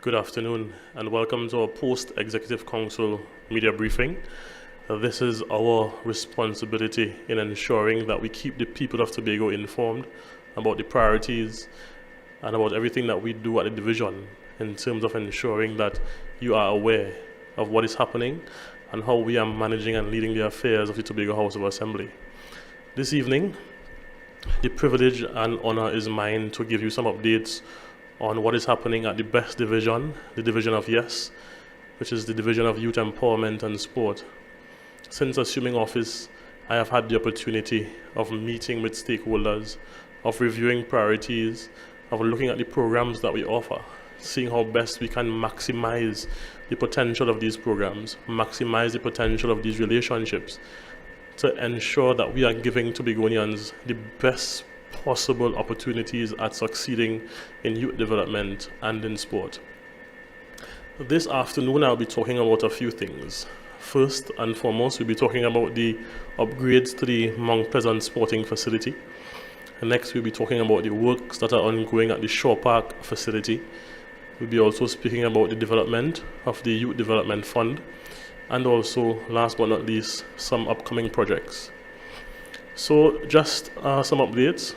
Good afternoon and welcome to our post-Executive Council media briefing. This is our responsibility in ensuring that we keep the people of Tobago informed about the priorities and about everything that we do at the division in terms of ensuring that you are aware of what is happening and how we are managing and leading the affairs of the Tobago House of Assembly. This evening, the privilege and honor is mine to give you some updates on what is happening at the best division, the division of YES, which is the division of youth empowerment and sport. Since assuming office, I have had the opportunity of meeting with stakeholders, of reviewing priorities, of looking at the programs that we offer, seeing how best we can maximize the potential of these programs, maximize the potential of these relationships, to ensure that we are giving Tobagonians the best possible opportunities at succeeding in youth development and in sport. This afternoon I'll be talking about a few things. First and foremost, we'll be talking about the upgrades to the Mount Pleasant Sporting Facility. Next, we'll be talking about the works that are ongoing at the Shore Park facility. We'll be also speaking about the development of the Youth Development Fund, and also, last but not least, some upcoming projects. So just some updates.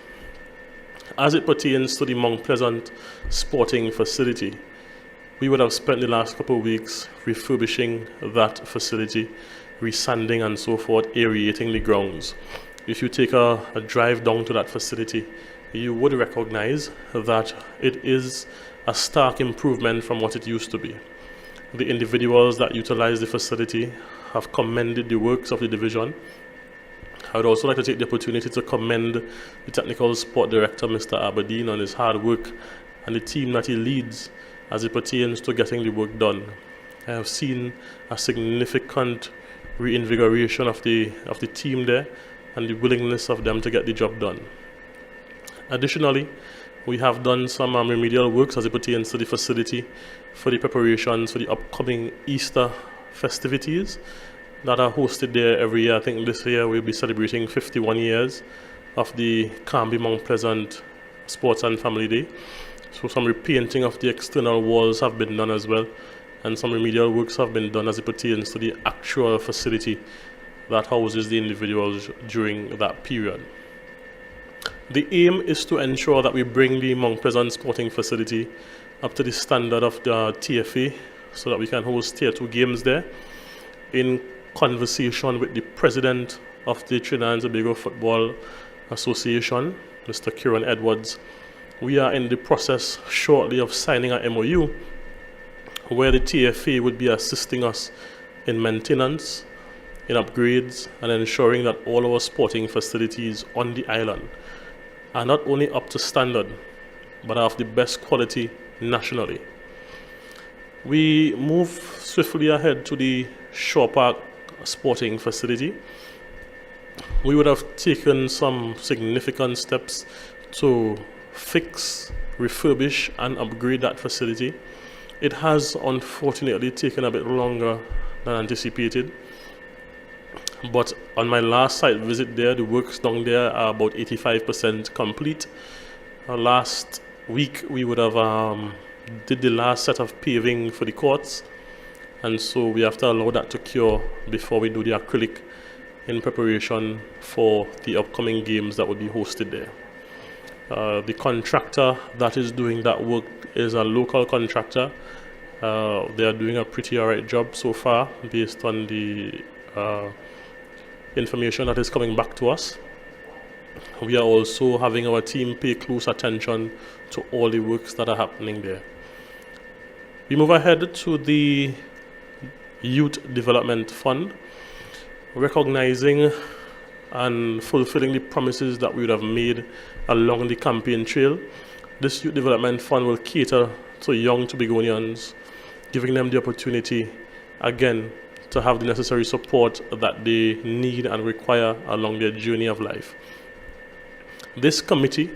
As it pertains to the Mount Pleasant Sporting Facility, we would have spent the last couple of weeks refurbishing that facility, resanding and so forth, aerating the grounds. If you take a drive down to that facility, you would recognize that it is a stark improvement from what it used to be. The individuals that utilize the facility have commended the works of the division. I would also like to take the opportunity to commend the Technical Sport Director, Mr. Aberdeen, on his hard work and the team that he leads as it pertains to getting the work done. I have seen a significant reinvigoration of the team there and the willingness of them to get the job done. Additionally, we have done some remedial works as it pertains to the facility for the preparations for the upcoming Easter festivities that are hosted there every year. I think this year we'll be celebrating 51 years of the Canby Mount Pleasant Sports and Family Day. So some repainting of the external walls have been done as well, and some remedial works have been done as it pertains to the actual facility that houses the individuals during that period. The aim is to ensure that we bring the Mount Pleasant Sporting Facility up to the standard of the TFA so that we can host Tier 2 games there. In conversation with the president of the Trinidad and Tobago Football Association, Mr. Kieran Edwards, we are in the process shortly of signing an MOU where the TFA would be assisting us in maintenance, in upgrades, and ensuring that all our sporting facilities on the island are not only up to standard, but are of the best quality nationally. We move swiftly ahead to the Shore Park sporting facility. We would have taken some significant steps to fix, refurbish, and upgrade that facility. It has unfortunately taken a bit longer than anticipated. But on my last site visit there, the works down there are about 85% complete. Last week, we would have did the last set of paving for the courts, and so we have to allow that to cure before we do the acrylic in preparation for the upcoming games that will be hosted there. The contractor that is doing that work is a local contractor. They are doing a pretty alright job so far based on the information that is coming back to us. We are also having our team pay close attention to all the works that are happening there. We move ahead to the Youth Development Fund, recognizing and fulfilling the promises that we would have made along the campaign trail. This Youth Development Fund will cater to young Tobagonians, giving them the opportunity, again, to have the necessary support that they need and require along their journey of life. This committee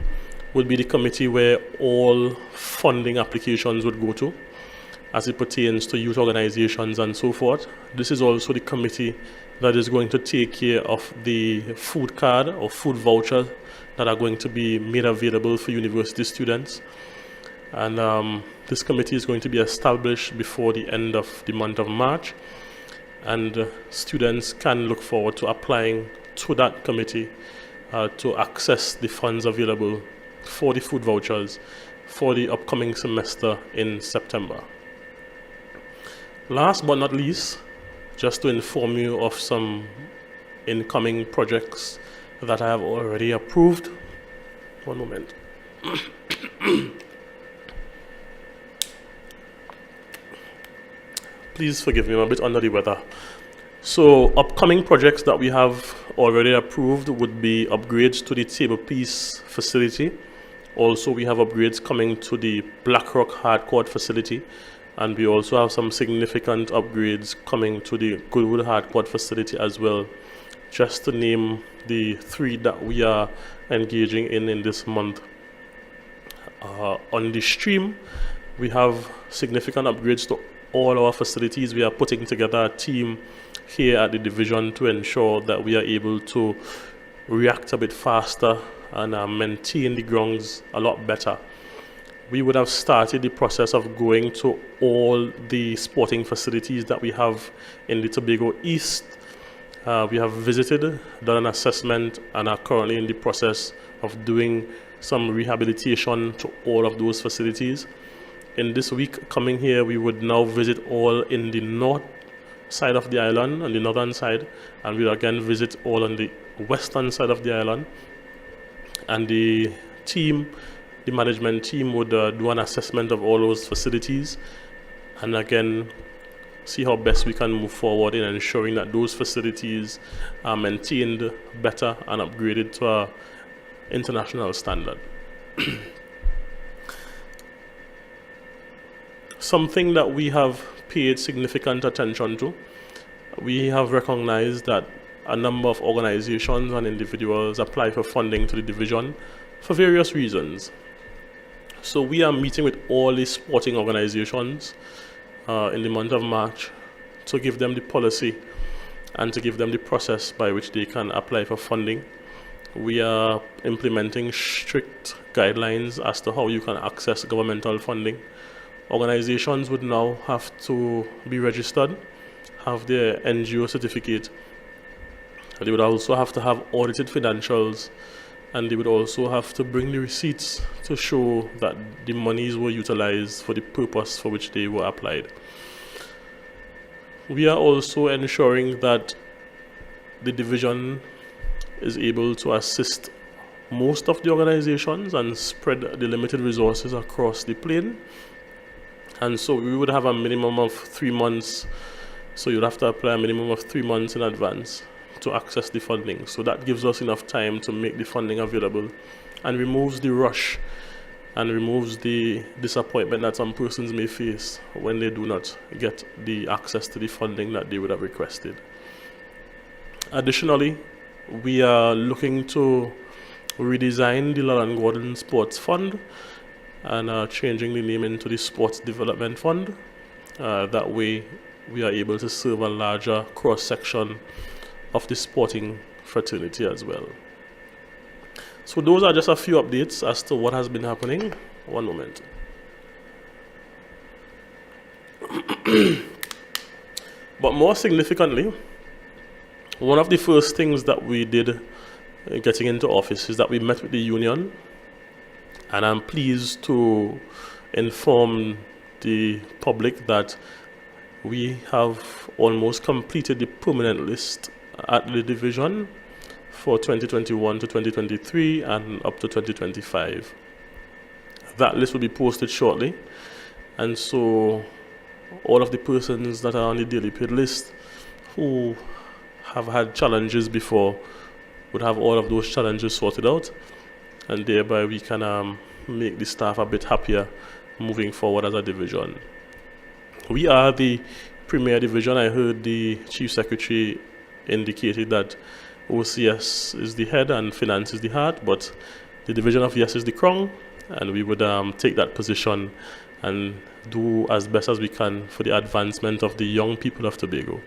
would be the committee where all funding applications would go to as it pertains to youth organizations and so forth. This is also the committee that is going to take care of the food card or food voucher that are going to be made available for university students. And this committee is going to be established before the end of the month of March, and students can look forward to applying to that committee to access the funds available for the food vouchers for the upcoming semester in September. Last but not least, just to inform you of some incoming projects that I have already approved. One moment. Please forgive me, I'm a bit under the weather. So upcoming projects that we have already approved would be upgrades to the table piece facility. Also, we have upgrades coming to the Blackrock hardcourt facility, and we also have some significant upgrades coming to the Goodwood hardcourt facility as well, just to name the 3 that we are engaging in this month. On the stream, we have significant upgrades to all our facilities. We are putting together a team here at the division to ensure that we are able to react a bit faster and maintain the grounds a lot better. We would have started the process of going to all the sporting facilities that we have in the Tobago East. We have visited, done an assessment, and are currently in the process of doing some rehabilitation to all of those facilities. In this week coming here, we would now visit all in the north side of the island, on the northern side, and we'll again visit all on the western side of the island. And the management team would do an assessment of all those facilities, and again see how best we can move forward in ensuring that those facilities are maintained better and upgraded to an international standard. Something that we have paid significant attention to, we have recognized that a number of organizations and individuals apply for funding to the division for various reasons. So we are meeting with all the sporting organizations in the month of March to give them the policy and to give them the process by which they can apply for funding. We are implementing strict guidelines as to how you can access governmental funding. Organizations would now have to be registered, have their NGO certificate. They would also have to have audited financials, and they would also have to bring the receipts to show that the monies were utilized for the purpose for which they were applied. We are also ensuring that the division is able to assist most of the organizations and spread the limited resources across the plain. And so we would have a minimum of 3 months, so you'd have to apply a minimum of 3 months in advance to access the funding. So that gives us enough time to make the funding available and removes the rush and removes the disappointment that some persons may face when they do not get the access to the funding that they would have requested. Additionally, we are looking to redesign the Lalan Gordon Sports Fund and changing the name into the Sports Development Fund. That way we are able to serve a larger cross-section of the sporting fraternity as well. So those are just a few updates as to what has been happening. One moment. But more significantly, one of the first things that we did getting into office is that we met with the union, and I'm pleased to inform the public that we have almost completed the permanent list at the division for 2021 to 2023 and up to 2025. That list will be posted shortly, and so all of the persons that are on the daily paid list who have had challenges before would have all of those challenges sorted out, and thereby we can make the staff a bit happier moving forward as a division. We are the premier division. I heard the Chief Secretary indicated that OCS is the head and finance is the heart, but the division of yes is the crown, and we would take that position and do as best as we can for the advancement of the young people of Tobago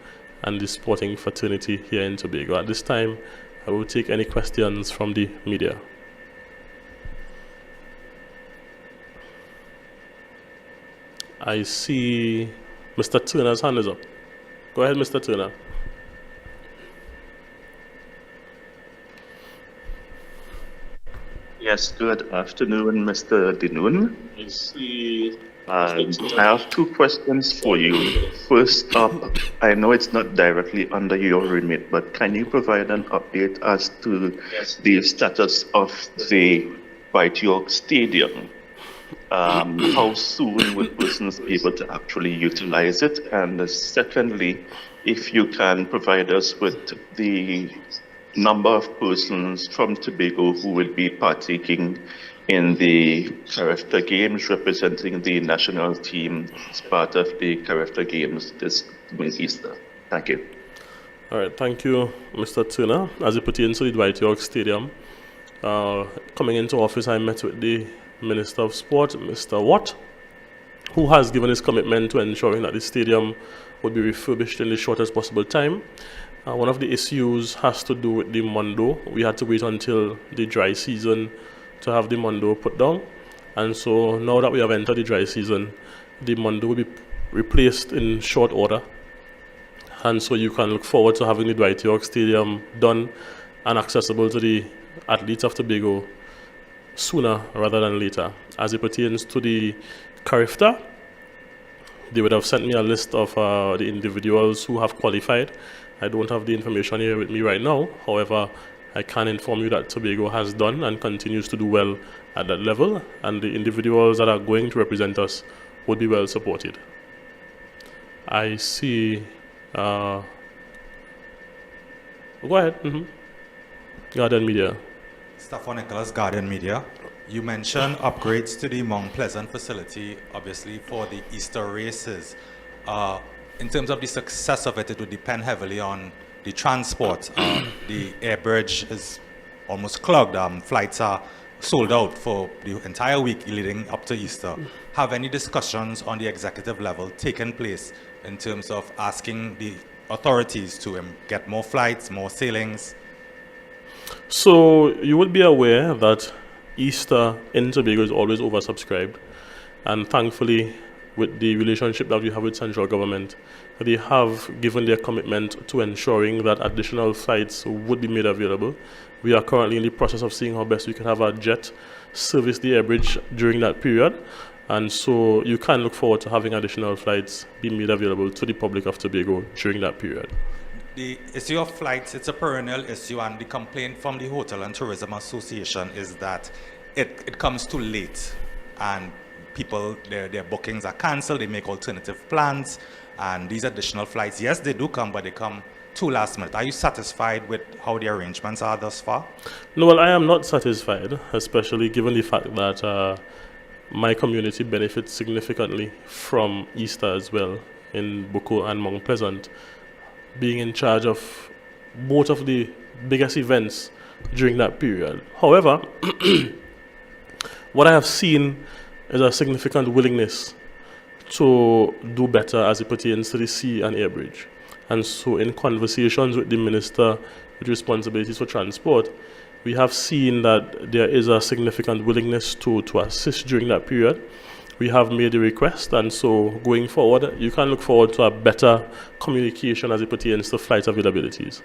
and the sporting fraternity here in Tobago. At this time, I will take any questions from the media. I see Mr. Turner's hand is up. Go ahead, Mr. Turner. Yes, good afternoon, Mr. Dinoon. I have two questions for you. First up, I know it's not directly under your remit, but can you provide an update as to the status of the White York Stadium? How soon would persons be able to actually utilize it? And secondly, if you can provide us with the number of persons from Tobago who will be partaking in the character games, representing the national team as part of the character games this coming Easter. Thank you. All right, thank you, Mr. Turner. As it pertains to the White York Stadium, coming into office, I met with the Minister of Sport, Mr. Watt, who has given his commitment to ensuring that the stadium would be refurbished in the shortest possible time. One of the issues has to do with the Mondo. We had to wait until the dry season to have the Mondo put down. And so now that we have entered the dry season, the Mondo will be replaced in short order. And so you can look forward to having the White York Stadium done and accessible to the athletes of Tobago sooner rather than later. As it pertains to the Carifta, they would have sent me a list of the individuals who have qualified. I don't have the information here with me right now. However, I can inform you that Tobago has done and continues to do well at that level, and the individuals that are going to represent us would be well supported. I see. Go ahead. Guardian Media. Stafford Nicholas, Guardian Media. You mentioned upgrades to the Mount Pleasant facility, obviously for the Easter races. In terms of the success of it, it would depend heavily on the transport. The air bridge is almost clogged. Flights are sold out for the entire week leading up to Easter. Have any discussions on the executive level taken place in terms of asking the authorities to get more flights, more sailings? So you would be aware that Easter in Tobago is always oversubscribed, and thankfully, with the relationship that we have with central government, they have given their commitment to ensuring that additional flights would be made available. We are currently in the process of seeing how best we can have our jet service the air bridge during that period, and so you can look forward to having additional flights be made available to the public of Tobago during that period. The issue of flights, it's a perennial issue, and the complaint from the Hotel and Tourism Association is that it comes too late, and people, their bookings are cancelled, they make alternative plans, and these additional flights, yes, they do come, but they come too last minute. Are you satisfied with how the arrangements are thus far? No, well, I am not satisfied, especially given the fact that my community benefits significantly from Easter as well in Boko and Mount Pleasant, being in charge of both of the biggest events during that period. However, what I have seen is a significant willingness to do better as it pertains to the sea and air bridge. And so in conversations with the Minister with responsibilities for transport, we have seen that there is a significant willingness to assist during that period. We have made a request, and so going forward, you can look forward to a better communication as it pertains to flight availabilities.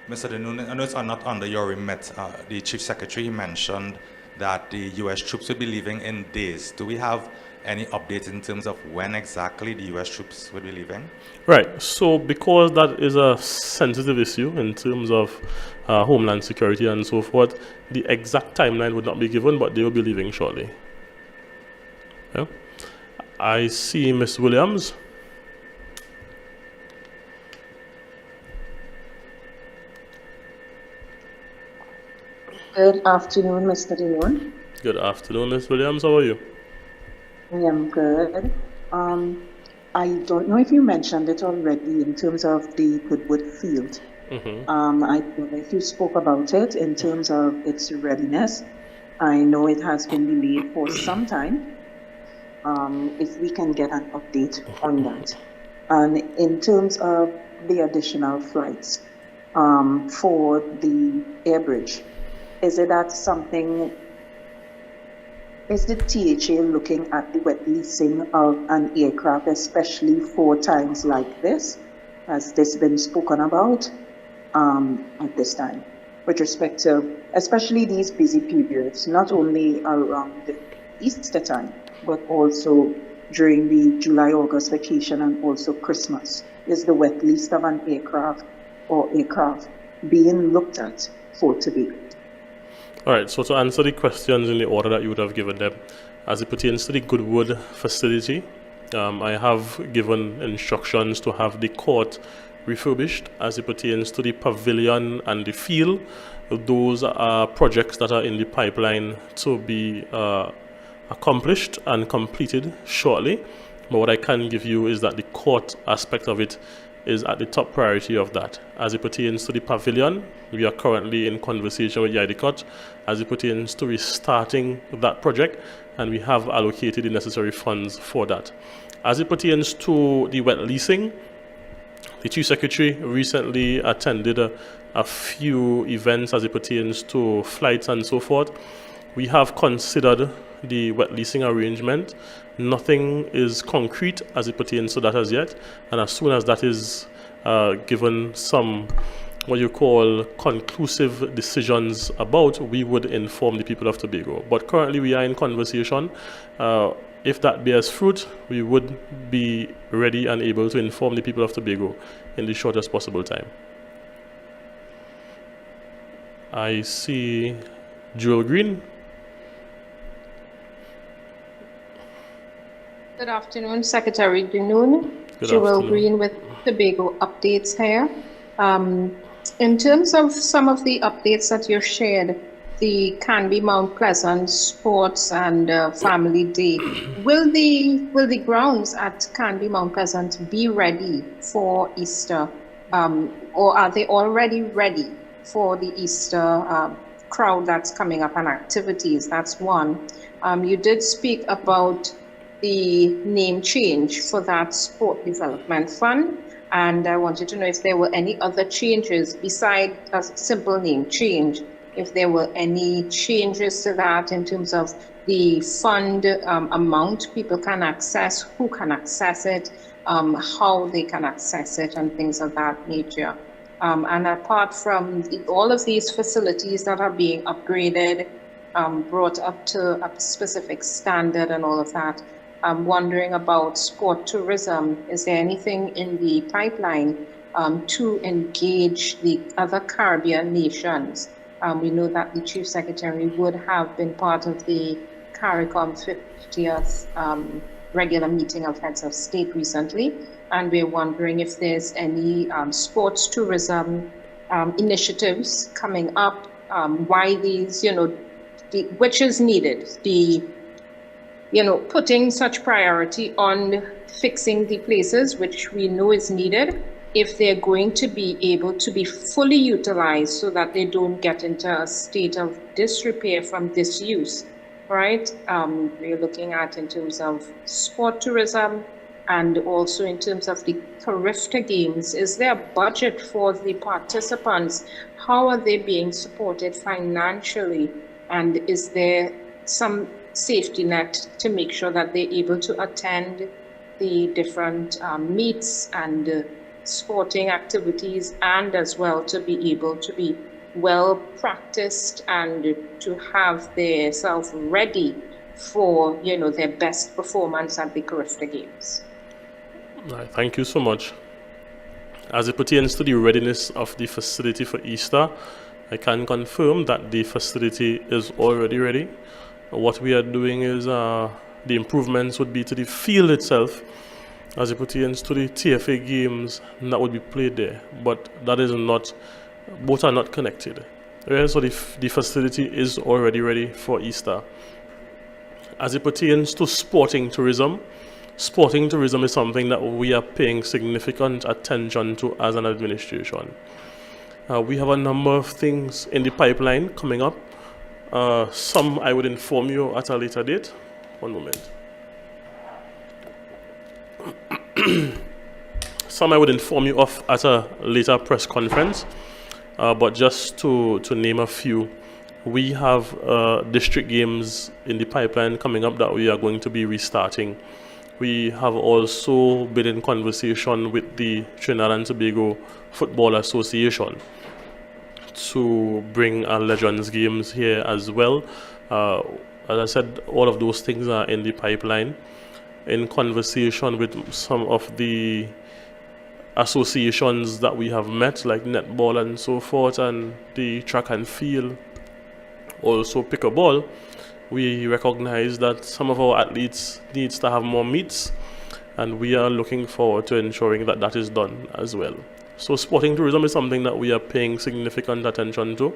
Mr. Dinoon, I know it's not under your remit. The Chief Secretary mentioned that the U.S. troops will be leaving in days. Do we have any updates in terms of when exactly the U.S. troops will be leaving? Right. So because that is a sensitive issue in terms of homeland security and so forth, the exact timeline would not be given, but they will be leaving shortly. Yeah. I see Ms. Williams. Good afternoon, Mr. Dinoon. Good afternoon, Ms. Williams. How are you? I am good. I don't know if you mentioned it already in terms of the Goodwood Field. I don't know if you spoke about it in terms of its readiness. I know it has been delayed for some time. If we can get an update on that. And in terms of the additional flights for the air bridge, is it that something Is the THA looking at the wet leasing of an aircraft, especially for times like this? Has this been spoken about at this time, with respect to especially these busy periods, not only around Easter time, but also during the July-August vacation and also Christmas? Is the wet lease of an aircraft or aircraft being looked at for Tobago? All right, so to answer the questions in the order that you would have given them, as it pertains to the Goodwood facility, I have given instructions to have the court refurbished. As it pertains to the pavilion and the field, those are projects that are in the pipeline to be accomplished and completed shortly. But what I can give you is that the court aspect of it is at the top priority of that. As it pertains to the pavilion, we are currently in conversation with Yidicot as it pertains to restarting that project, and we have allocated the necessary funds for that. As it pertains to the wet leasing, the Chief Secretary recently attended a few events as it pertains to flights and so forth. We have considered the wet leasing arrangement. Nothing is concrete as it pertains to that as yet, and as soon as that is given some what you call conclusive decisions about, we would inform the people of Tobago. But currently we are in conversation. If that bears fruit, we would be ready and able to inform the people of Tobago in the shortest possible time. I see Jewel Green. Good afternoon, Secretary Dinoon. Good Jewel afternoon. Green with Tobago Updates here. In terms of some of the updates that you shared, the Canby Mount Pleasant Sports and Family Day, will the grounds at Canby Mount Pleasant be ready for Easter, or are they already ready for the Easter crowd that's coming up and activities? That's one. You did speak about the name change for that Sport Development Fund, and I wanted to know if there were any other changes besides a simple name change, if there were any changes to that in terms of the fund amount people can access, who can access it, how they can access it, and things of that nature. And apart from all of these facilities that are being upgraded, brought up to a specific standard and all of that, I'm wondering about sport tourism. Is there anything in the pipeline to engage the other Caribbean nations? We know that the Chief Secretary would have been part of the CARICOM 50th regular meeting of heads of state recently, and we're wondering if there's any sports tourism initiatives coming up, why these, which is needed, putting such priority on fixing the places which we know is needed, if they're going to be able to be fully utilized so that they don't get into a state of disrepair from disuse, right? We're looking at in terms of sport tourism and also in terms of the Carifta Games. Is there a budget for the participants? How are they being supported financially? And is there some safety net to make sure that they're able to attend the different meets and sporting activities, and as well to be able to be well practiced and to have themselves ready for their best performance at the Carifta Games? All right, thank you so much. As it pertains to the readiness of the facility for Easter, I can confirm that the facility is already ready. What we are doing is the improvements would be to the field itself as it pertains to the TFA games that would be played there, but that is not, both are not connected. Right? So the facility is already ready for Easter. As it pertains to sporting tourism is something that we are paying significant attention to as an administration. We have a number of things in the pipeline coming up. Some I would inform you at a later date. One moment. Some I would inform you of at a later press conference. But just to name a few, we have district games in the pipeline coming up that we are going to be restarting. We have also been in conversation with the Trinidad and Tobago Football Association to bring our Legends games here as well. As I said, all of those things are in the pipeline. In conversation with some of the associations that we have met, like netball and so forth, and the track and field, also pickleball, we recognize that some of our athletes needs to have more meets, and we are looking forward to ensuring that that is done as well. So sporting tourism is something that we are paying significant attention to.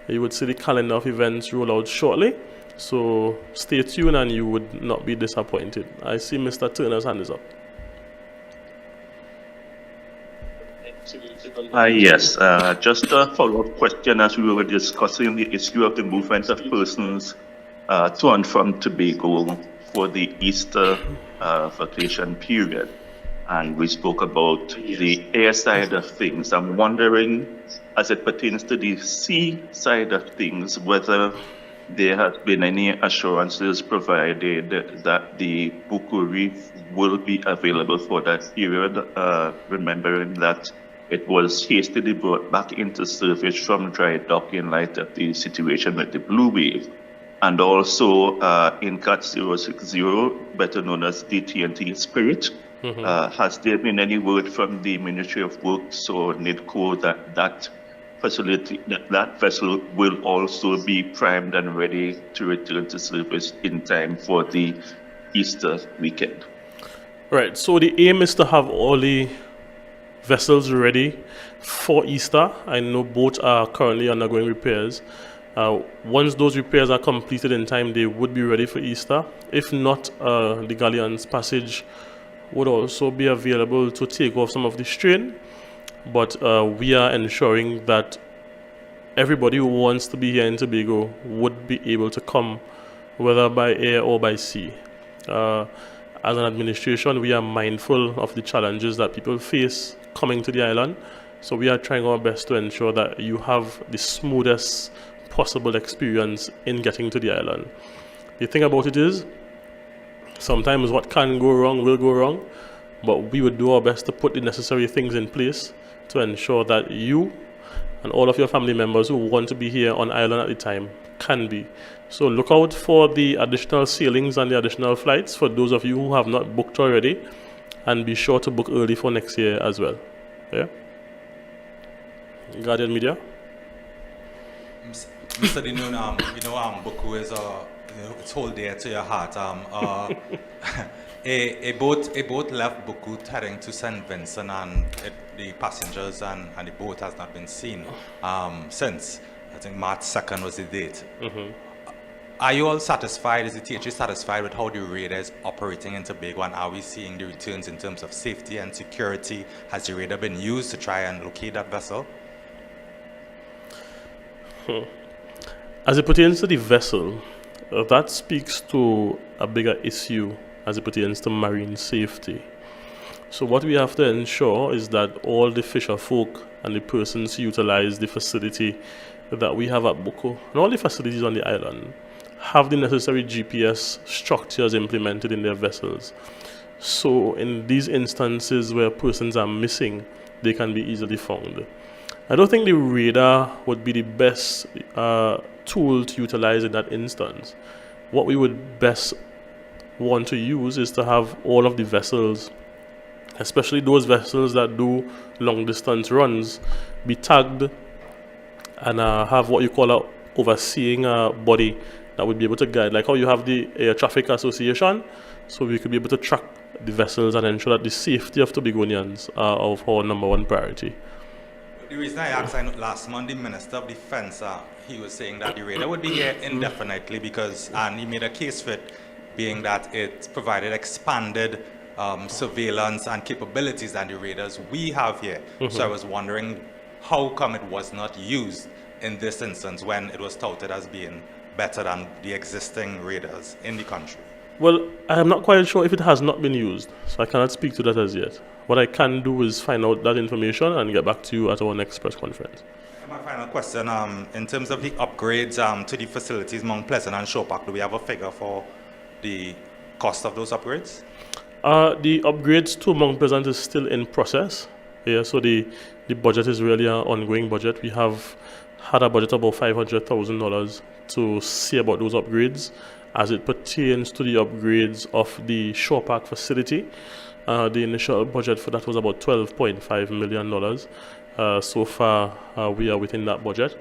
You would see the calendar of events roll out shortly, so stay tuned and you would not be disappointed. I see Mr. Turner's hand is up. Yes, just a follow-up question as we were discussing the issue of the movement of persons to and from Tobago for the Easter vacation period. And we spoke about the air side of things. I'm wondering, as it pertains to the sea side of things, whether there has been any assurances provided that the Buku Reef will be available for that period, remembering that it was hastily brought back into service from dry dock in light of the situation with the blue wave. And also in CAT 060, better known as the TNT Spirit, has there been any word from the Ministry of Works or NIDCO that that facility, that vessel will also be primed and ready to return to service in time for the Easter weekend? Right, so the aim is to have all the vessels ready for Easter. I know both are currently undergoing repairs. Once those repairs are completed in time, they would be ready for Easter. If not, the Galleon's Passage would also be available to take off some of the strain. But we are ensuring that everybody who wants to be here in Tobago would be able to come, whether by air or by sea. As an administration, we are mindful of the challenges that people face coming to the island. So we are trying our best to ensure that you have the smoothest possible experience in getting to the island. The thing about it is, sometimes what can go wrong will go wrong, but we would do our best to put the necessary things in place to ensure that you and all of your family members who want to be here on island at the time can be. So look out for the additional sailings and the additional flights for those of you who have not booked already, and be sure to book early for next year as well. Yeah? Guardian Media? Mr. Dinoon, Buku is it's hold dear to your heart. A boat left Buku heading to St. Vincent, and the passengers and the boat has not been seen since. I think March 2nd was the date. Are you all satisfied? Is the THA satisfied with how the radar is operating in Tobago, and are we seeing the returns in terms of safety and security? Has the radar been used to try and locate that vessel? As it pertains to the vessel, that speaks to a bigger issue as it pertains to marine safety. So what we have to ensure is that all the fisher folk and the persons who utilize the facility that we have at Buku and all the facilities on the island have the necessary GPS structures implemented in their vessels. So in these instances where persons are missing, they can be easily found. I don't think the radar would be the best tool to utilize in that instance. What we would best want to use is to have all of the vessels, especially those vessels that do long distance runs, be tagged and have what you call a overseeing body that would be able to guide, like how you have the Air Traffic Association, so we could be able to track the vessels and ensure that the safety of Tobagonians are of our number one priority. The reason I asked, I know last month the Minister of Defense, he was saying that the radar would be here indefinitely because, and he made a case for it, being that it provided expanded surveillance and capabilities than the radars we have here. So I was wondering how come it was not used in this instance when it was touted as being better than the existing radars in the country. Well, I am not quite sure if it has not been used, so I cannot speak to that as yet. What I can do is find out that information and get back to you at our next press conference. My final question, in terms of the upgrades to the facilities Mount Pleasant and Shore Park, do we have a figure for the cost of those upgrades? The upgrades to Mount Pleasant is still in process. Yeah, so the budget is really an ongoing budget. We have had a budget of about $500,000 to see about those upgrades. As it pertains to the upgrades of the Shore Park facility, the initial budget for that was about $12.5 million. So far, we are within that budget.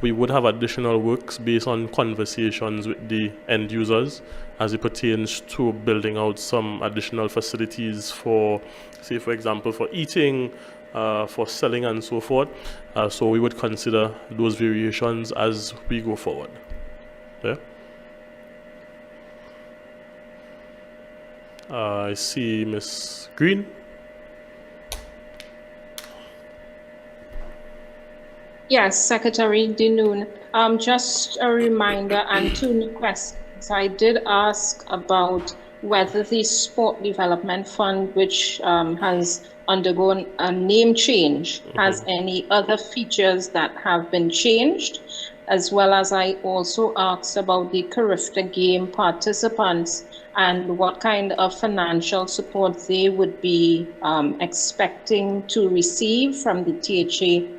We would have additional works based on conversations with the end users as it pertains to building out some additional facilities for, say, for example, for eating, for selling and so forth. So we would consider those variations as we go forward. Yeah. I see Ms. Green. Yes, Secretary Dinoon. Just a reminder and 2 new questions. I did ask about whether the Sport Development Fund, which has undergone a name change, has any other features that have been changed, as well as I also asked about the Carifta game participants and what kind of financial support they would be expecting to receive from the THA.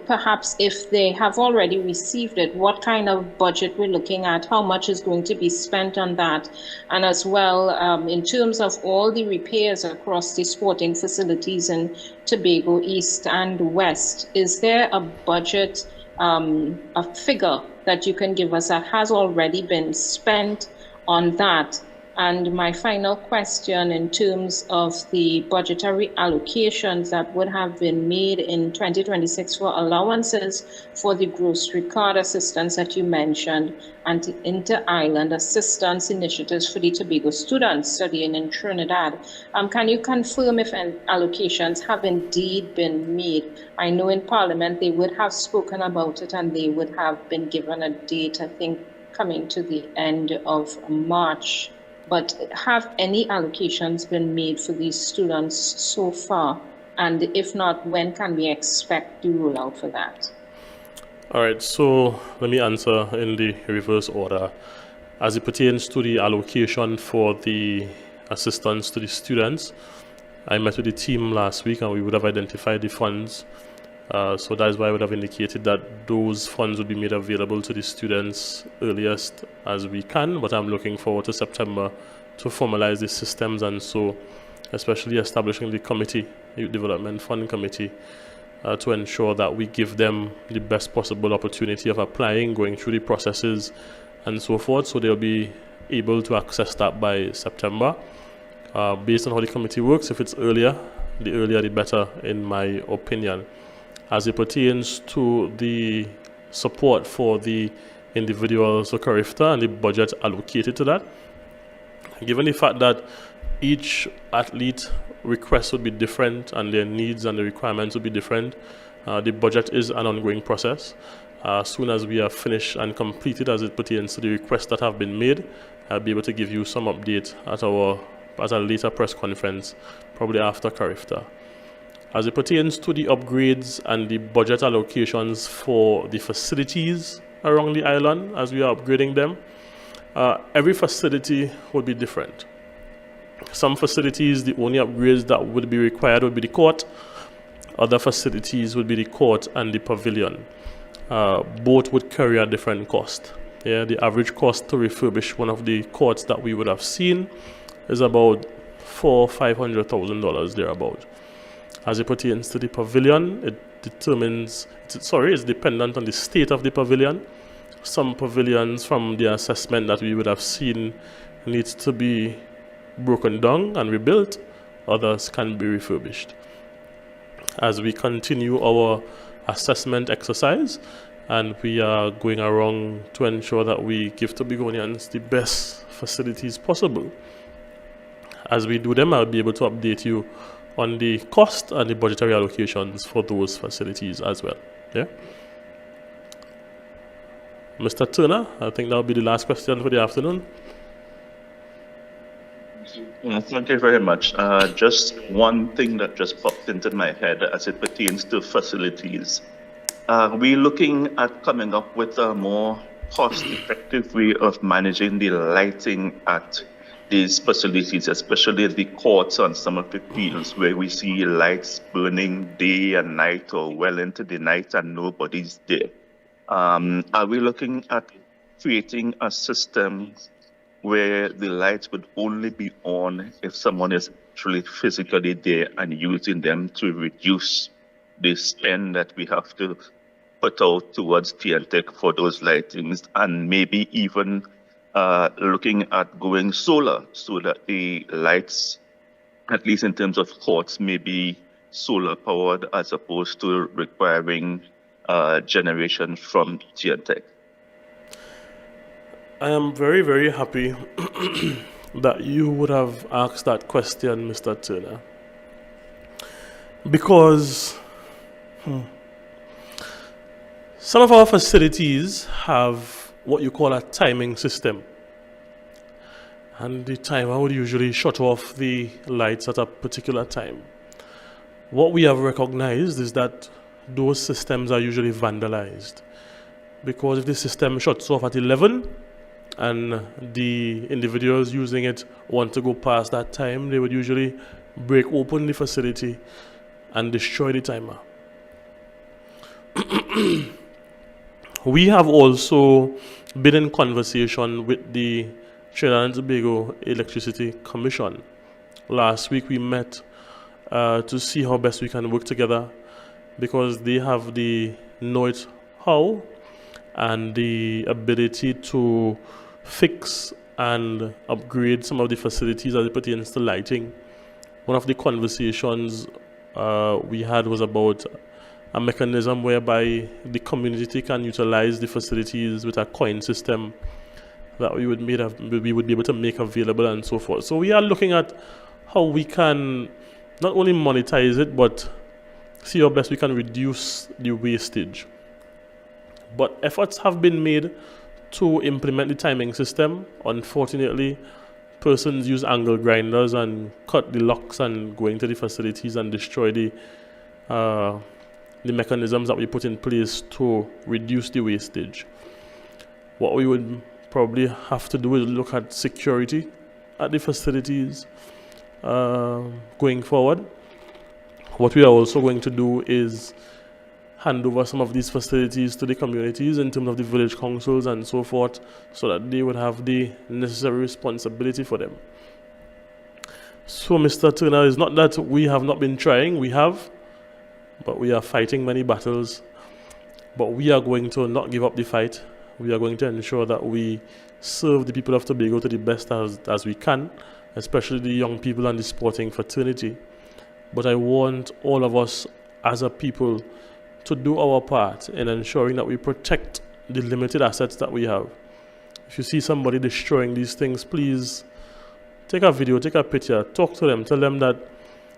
Perhaps if they have already received it, what kind of budget we're looking at, how much is going to be spent on that, and as well in terms of all the repairs across the sporting facilities in Tobago East and West, is there a budget, a figure that you can give us that has already been spent on that? And my final question, in terms of the budgetary allocations that would have been made in 2026 for allowances for the grocery card assistance that you mentioned and the inter-island assistance initiatives for the Tobago students studying in Trinidad. Can you confirm if allocations have indeed been made? I know in Parliament they would have spoken about it and they would have been given a date, I think, coming to the end of March. But have any allocations been made for these students so far? And if not, when can we expect the rollout for that? All right, so let me answer in the reverse order. As it pertains to the allocation for the assistance to the students, I met with the team last week and we would have identified the funds. So that is why I would have indicated that those funds would be made available to the students earliest as we can, but I'm looking forward to September to formalize the systems, and so especially establishing the committee, Youth Development Fund Committee, to ensure that we give them the best possible opportunity of applying, going through the processes and so forth, so they'll be able to access that by September. Based on how the committee works, if it's earlier the better, in my opinion. As it pertains to the support for the individuals for Carifta and the budget allocated to that, given the fact that each athlete request would be different and their needs and the requirements would be different, the budget is an ongoing process. As soon as we are finished and completed as it pertains to the requests that have been made, I'll be able to give you some update at a later press conference, probably after Carifta. As it pertains to the upgrades and the budget allocations for the facilities around the island as we are upgrading them, every facility would be different. Some facilities, the only upgrades that would be required would be the court. Other facilities would be the court and the pavilion. Both would carry a different cost. Yeah, the average cost to refurbish one of the courts that we would have seen is about $500,000 thereabout. As it pertains to the pavilion, it's dependent on the state of the pavilion. Some pavilions from the assessment that we would have seen needs to be broken down and rebuilt. Others can be refurbished. As we continue our assessment exercise, and we are going around to ensure that we give Tobagonians the best facilities possible. As we do them, I'll be able to update you on the cost and the budgetary allocations for those facilities as well. Yeah. Mr. Turner, I think that will be the last question for the afternoon. Thank you very much. Just one thing that just popped into my head as it pertains to facilities. Are we looking at coming up with a more cost-effective way of managing the lighting at these facilities, especially the courts and some of the fields where we see lights burning day and night or well into the night and nobody's there? Are we looking at creating a system where the lights would only be on if someone is actually physically there and using them to reduce the spend that we have to put out towards TNTech for those lightings, and maybe even looking at going solar so that the lights, at least in terms of courts, may be solar powered as opposed to requiring generation from TNTech? I am very, very happy that you would have asked that question, Mr. Turner, because some of our facilities have what you call a timing system, and the timer would usually shut off the lights at a particular time. What we have recognized is that those systems are usually vandalized, because if the system shuts off at 11 and the individuals using it want to go past that time, they would usually break open the facility and destroy the timer. We have also been in conversation with the Trinidad and Tobago Electricity Commission. Last week we met to see how best we can work together, because they have the know-how and the ability to fix and upgrade some of the facilities as it pertains to lighting. One of the conversations we had was about a mechanism whereby the community can utilize the facilities with a coin system that we would be able to make available and so forth. So we are looking at how we can not only monetize it, but see how best we can reduce the wastage. But efforts have been made to implement the timing system. Unfortunately, persons use angle grinders and cut the locks and go into the facilities and destroy the mechanisms that we put in place to reduce the wastage. What we would probably have to do is look at security at the facilities going forward. What we are also going to do is hand over some of these facilities to the communities in terms of the village councils and so forth, so that they would have the necessary responsibility for them. So, Mr. Turner, it's not that we have not been trying, we have, but we are fighting many battles. But we are going to not give up the fight. We are going to ensure that we serve the people of Tobago to the best as we can, especially the young people and the sporting fraternity. But I want all of us as a people to do our part in ensuring that we protect the limited assets that we have. If you see somebody destroying these things, please take a video, take a picture, talk to them, tell them that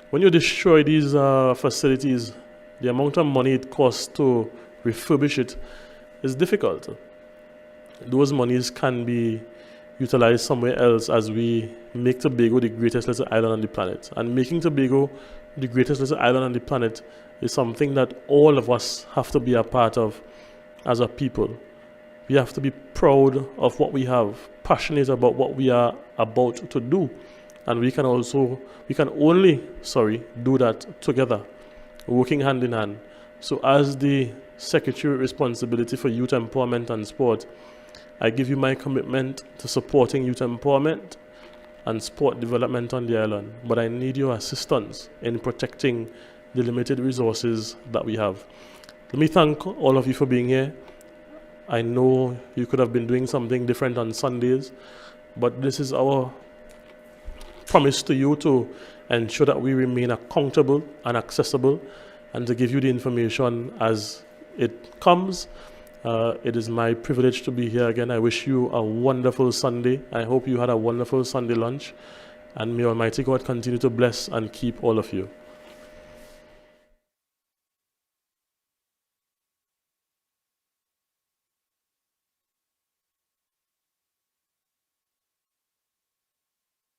when you destroy these facilities, the amount of money it costs to refurbish it is difficult. Those monies can be utilized somewhere else as we make Tobago the greatest little island on the planet. And making Tobago the greatest little island on the planet is something that all of us have to be a part of as a people. We have to be proud of what we have, passionate about what we are about to do. And we can only do that together, working hand in hand. So as the Secretary with responsibility for youth empowerment and sport, I give you my commitment to supporting youth empowerment and sport development on the island. But I need your assistance in protecting the limited resources that we have. Let me thank all of you for being here. I know you could have been doing something different on Sundays, but this is our promise to you to ensure that we remain accountable and accessible, and to give you the information as it comes. It is my privilege to be here again. I wish you a wonderful Sunday. I hope you had a wonderful Sunday lunch, and may Almighty God continue to bless and keep all of you.